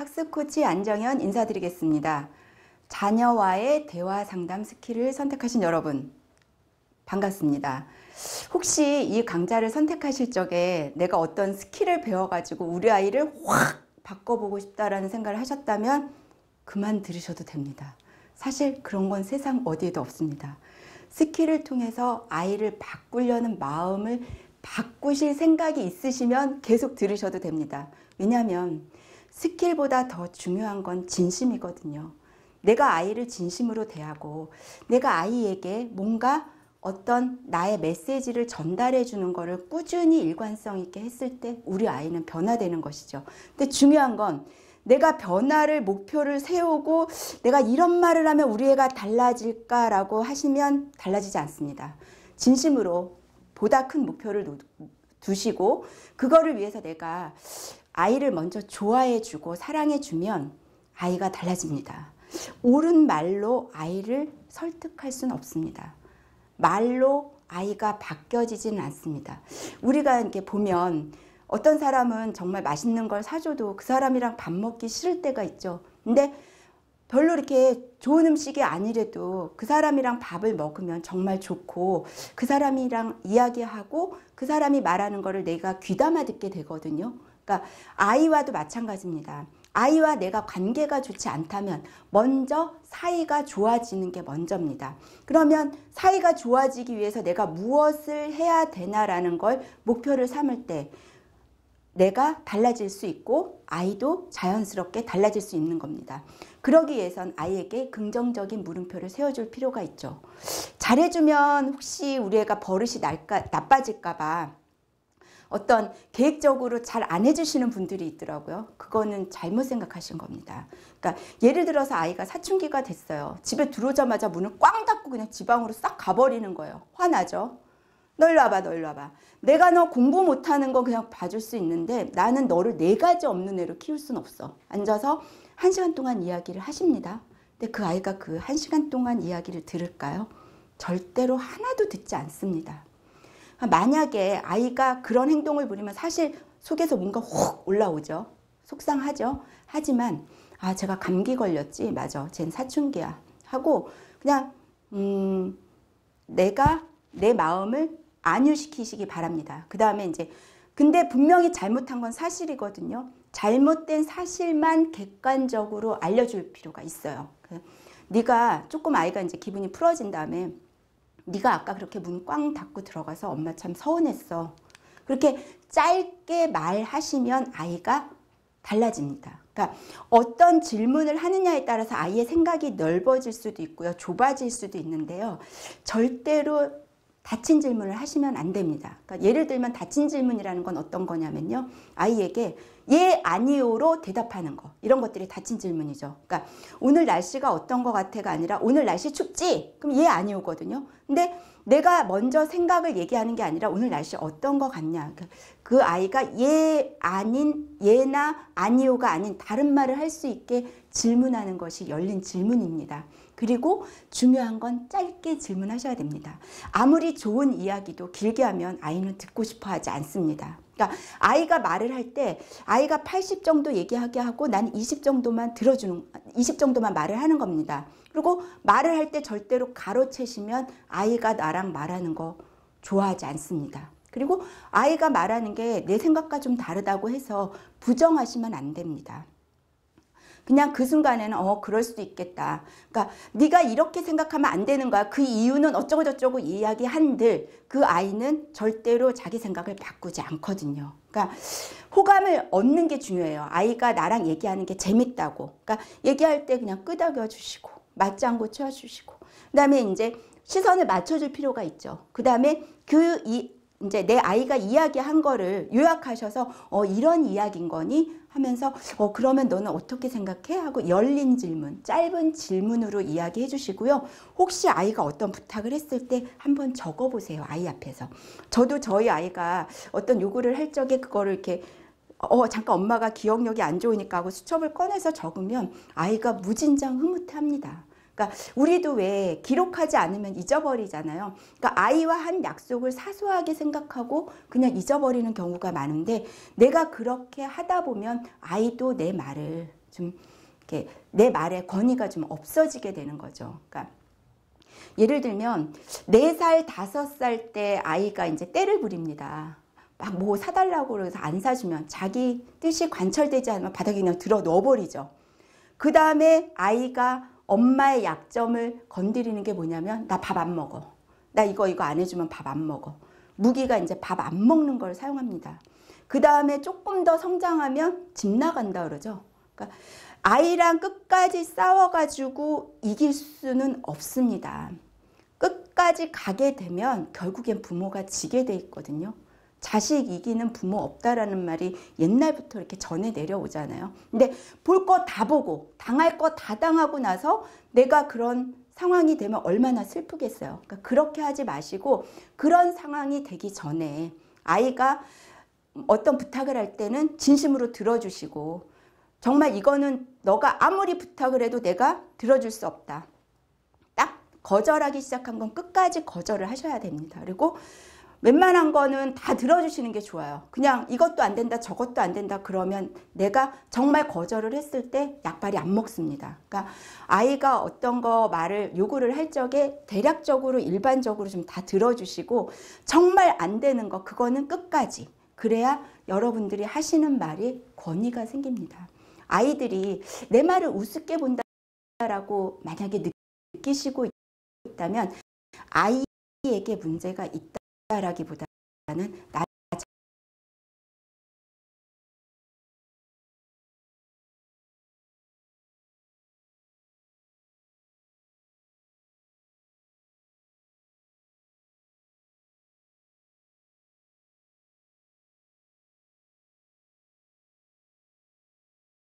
학습 코치 안정현 인사드리겠습니다. 자녀와의 대화 상담 스킬을 선택하신 여러분 반갑습니다. 혹시 이 강좌를 선택하실 적에 내가 어떤 스킬을 배워가지고 우리 아이를 확 바꿔보고 싶다라는 생각을 하셨다면 그만 들으셔도 됩니다. 사실 그런 건 세상 어디에도 없습니다. 스킬을 통해서 아이를 바꾸려는 마음을 바꾸실 생각이 있으시면 계속 들으셔도 됩니다. 왜냐하면 스킬보다 더 중요한 건 진심이거든요. 내가 아이를 진심으로 대하고 내가 아이에게 뭔가 어떤 나의 메시지를 전달해 주는 거를 꾸준히 일관성 있게 했을 때 우리 아이는 변화되는 것이죠. 근데 중요한 건 내가 변화를 목표를 세우고 내가 이런 말을 하면 우리 애가 달라질까라고 하시면 달라지지 않습니다. 진심으로 보다 큰 목표를 두시고 그거를 위해서 내가 아이를 먼저 좋아해 주고 사랑해 주면 아이가 달라집니다. 옳은 말로 아이를 설득할 수는 없습니다. 말로 아이가 바뀌어지지는 않습니다. 우리가 이렇게 보면 어떤 사람은 정말 맛있는 걸 사줘도 그 사람이랑 밥 먹기 싫을 때가 있죠. 근데 별로 이렇게 좋은 음식이 아니래도 그 사람이랑 밥을 먹으면 정말 좋고 그 사람이랑 이야기하고 그 사람이 말하는 거를 내가 귀담아 듣게 되거든요. 그러니까 아이와도 마찬가지입니다. 아이와 내가 관계가 좋지 않다면 먼저 사이가 좋아지는 게 먼저입니다. 그러면 사이가 좋아지기 위해서 내가 무엇을 해야 되나라는 걸 목표를 삼을 때 내가 달라질 수 있고 아이도 자연스럽게 달라질 수 있는 겁니다. 그러기 위해선 아이에게 긍정적인 물음표를 세워줄 필요가 있죠. 잘해주면 혹시 우리 애가 버릇이 나빠질까 봐 어떤 계획적으로 잘 안 해주시는 분들이 있더라고요. 그거는 잘못 생각하신 겁니다. 그러니까 예를 들어서 아이가 사춘기가 됐어요. 집에 들어오자마자 문을 꽝 닫고 그냥 지방으로 싹 가버리는 거예요. 화나죠? 너 일로 와봐, 너 일로 와봐. 내가 너 공부 못하는 거 그냥 봐줄 수 있는데 나는 너를 4가지 없는 애로 키울 순 없어. 앉아서 1시간 동안 이야기를 하십니다. 근데 그 아이가 그 1시간 동안 이야기를 들을까요? 절대로 하나도 듣지 않습니다. 만약에 아이가 그런 행동을 부리면 사실 속에서 뭔가 훅 올라오죠. 속상하죠. 하지만 제가 감기 걸렸지. 맞아. 쟨 사춘기야. 하고 그냥 내가 내 마음을 안유시키시기 바랍니다. 그 다음에 이제 근데 분명히 잘못한 건 사실이거든요. 잘못된 사실만 객관적으로 알려줄 필요가 있어요. 네가 조금 아이가 이제 기분이 풀어진 다음에 네가 아까 그렇게 문 꽝 닫고 들어가서 엄마 참 서운했어. 그렇게 짧게 말하시면 아이가 달라집니다. 그러니까 어떤 질문을 하느냐에 따라서 아이의 생각이 넓어질 수도 있고요. 좁아질 수도 있는데요. 절대로 닫힌 질문을 하시면 안 됩니다. 그러니까 예를 들면 닫힌 질문이라는 건 어떤 거냐면요. 아이에게 예, 아니요로 대답하는 거. 이런 것들이 닫힌 질문이죠. 그러니까 오늘 날씨가 어떤 것 같아가 아니라 오늘 날씨 춥지? 그럼 예, 아니요거든요. 근데 내가 먼저 생각을 얘기하는 게 아니라 오늘 날씨 어떤 것 같냐. 그 아이가 예, 아닌, 예나 아니요가 아닌 다른 말을 할 수 있게 질문하는 것이 열린 질문입니다. 그리고 중요한 건 짧게 질문하셔야 됩니다. 아무리 좋은 이야기도 길게 하면 아이는 듣고 싶어 하지 않습니다. 그러니까 아이가 말을 할 때 아이가 80 정도 얘기하게 하고 난 20 정도만 20 정도만 말을 하는 겁니다. 그리고 말을 할 때 절대로 가로채시면 아이가 나랑 말하는 거 좋아하지 않습니다. 그리고 아이가 말하는 게 내 생각과 좀 다르다고 해서 부정하시면 안 됩니다. 그냥 그 순간에는 그럴 수도 있겠다. 그러니까 네가 이렇게 생각하면 안 되는 거야. 그 이유는 어쩌고 저쩌고 이야기한들 그 아이는 절대로 자기 생각을 바꾸지 않거든요. 그러니까 호감을 얻는 게 중요해요. 아이가 나랑 얘기하는 게 재밌다고. 그러니까 얘기할 때 그냥 끄덕여 주시고 맞장구 쳐 주시고 그다음에 이제 시선을 맞춰줄 필요가 있죠. 그다음에 이제 내 아이가 이야기한 거를 요약하셔서 이런 이야기인 거니 하면서 그러면 너는 어떻게 생각해? 하고 열린 질문, 짧은 질문으로 이야기해 주시고요. 혹시 아이가 어떤 부탁을 했을 때 한번 적어보세요. 아이 앞에서. 저도 저희 아이가 어떤 요구를 할 적에 그거를 이렇게 잠깐 엄마가 기억력이 안 좋으니까 하고 수첩을 꺼내서 적으면 아이가 무진장 흐뭇해합니다. 그러니까 우리도 왜 기록하지 않으면 잊어버리잖아요. 그러니까 아이와 한 약속을 사소하게 생각하고 그냥 잊어버리는 경우가 많은데 내가 그렇게 하다 보면 아이도 내 말을 좀 이렇게 내 말에 권위가 좀 없어지게 되는 거죠. 그러니까 예를 들면 4살, 5살 때 아이가 이제 떼를 부립니다. 막 뭐 사달라고 그래서 안 사주면 자기 뜻이 관철되지 않으면 바닥에 그냥 들어 넣어버리죠. 그 다음에 아이가 엄마의 약점을 건드리는 게 뭐냐면 나 밥 안 먹어. 나 이거 안 해주면 밥 안 먹어. 무기가 이제 밥 안 먹는 걸 사용합니다. 그 다음에 조금 더 성장하면 집 나간다 그러죠. 그러니까 아이랑 끝까지 싸워가지고 이길 수는 없습니다. 끝까지 가게 되면 결국엔 부모가 지게 돼 있거든요. 자식 이기는 부모 없다라는 말이 옛날부터 이렇게 전해 내려오잖아요. 근데 볼 거 다 보고 당할 거 다 당하고 나서 내가 그런 상황이 되면 얼마나 슬프겠어요. 그러니까 그렇게 하지 마시고 그런 상황이 되기 전에 아이가 어떤 부탁을 할 때는 진심으로 들어주시고 정말 이거는 너가 아무리 부탁을 해도 내가 들어줄 수 없다. 딱 거절하기 시작한 건 끝까지 거절을 하셔야 됩니다. 그리고 웬만한 거는 다 들어주시는 게 좋아요. 그냥 이것도 안 된다 저것도 안 된다 그러면 내가 정말 거절을 했을 때 약발이 안 먹습니다. 그러니까 아이가 어떤 거 말을 요구를 할 적에 대략적으로 일반적으로 좀 다 들어주시고 정말 안 되는 거 그거는 끝까지 그래야 여러분들이 하시는 말이 권위가 생깁니다. 아이들이 내 말을 우습게 본다라고 만약에 느끼시고 있다면 아이에게 문제가 있다라기보다는